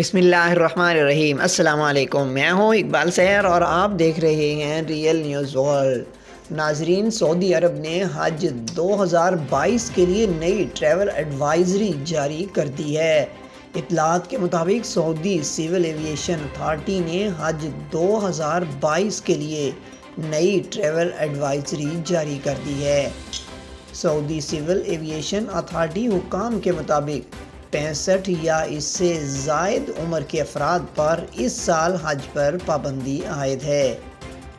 بسم اللہ الرحمن الرحیم۔ السلام علیکم، میں ہوں اقبال سیر اور آپ دیکھ رہے ہیں ریئل نیوز ورلڈ۔ ناظرین، سعودی عرب نے حج 2022 کے لیے نئی ٹریول ایڈوائزری جاری کر دی ہے۔ اطلاعات کے مطابق سعودی سول ایویشن اتھارٹی نے حج 2022 کے لیے نئی ٹریول ایڈوائزری جاری کر دی ہے۔ سعودی سول ایویشن اتھارٹی حکام کے مطابق 65 یا اس سے زائد عمر کے افراد پر اس سال حج پر پابندی عائد ہے۔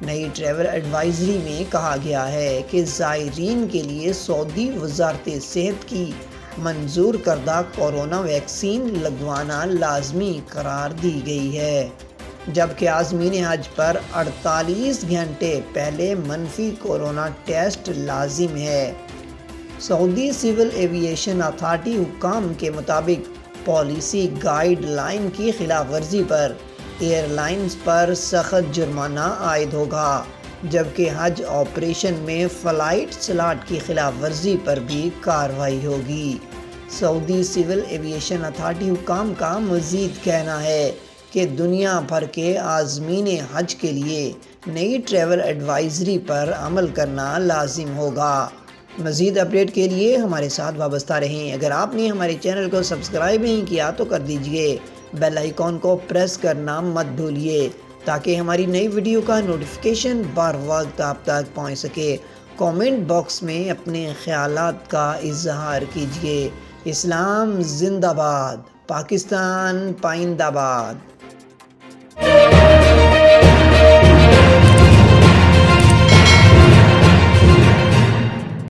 نئی ٹریول ایڈوائزری میں کہا گیا ہے کہ زائرین کے لیے سعودی وزارت صحت کی منظور کردہ کورونا ویکسین لگوانا لازمی قرار دی گئی ہے، جبکہ عازمین حج پر 48 گھنٹے پہلے منفی کورونا ٹیسٹ لازم ہے۔ سعودی سول ایویشن اتھارٹی حکام کے مطابق پالیسی گائیڈ لائن کی خلاف ورزی پر ایئر لائنز پر سخت جرمانہ عائد ہوگا، جبکہ حج آپریشن میں فلائٹ سلاٹ کی خلاف ورزی پر بھی کارروائی ہوگی۔ سعودی سول ایویشن اتھارٹی حکام کا مزید کہنا ہے کہ دنیا بھر کے عازمین حج کے لیے نئی ٹریول ایڈوائزری پر عمل کرنا لازم ہوگا۔ مزید اپڈیٹ کے لیے ہمارے ساتھ وابستہ رہیں۔ اگر آپ نے ہمارے چینل کو سبسکرائب نہیں کیا تو کر دیجئے، بیل آئیکن کو پریس کرنا مت بھولیے تاکہ ہماری نئی ویڈیو کا نوٹیفیکیشن بر وقت آپ تک پہنچ سکے۔ کامنٹ باکس میں اپنے خیالات کا اظہار کیجئے۔ اسلام زندہ باد، پاکستان پائندہ باد۔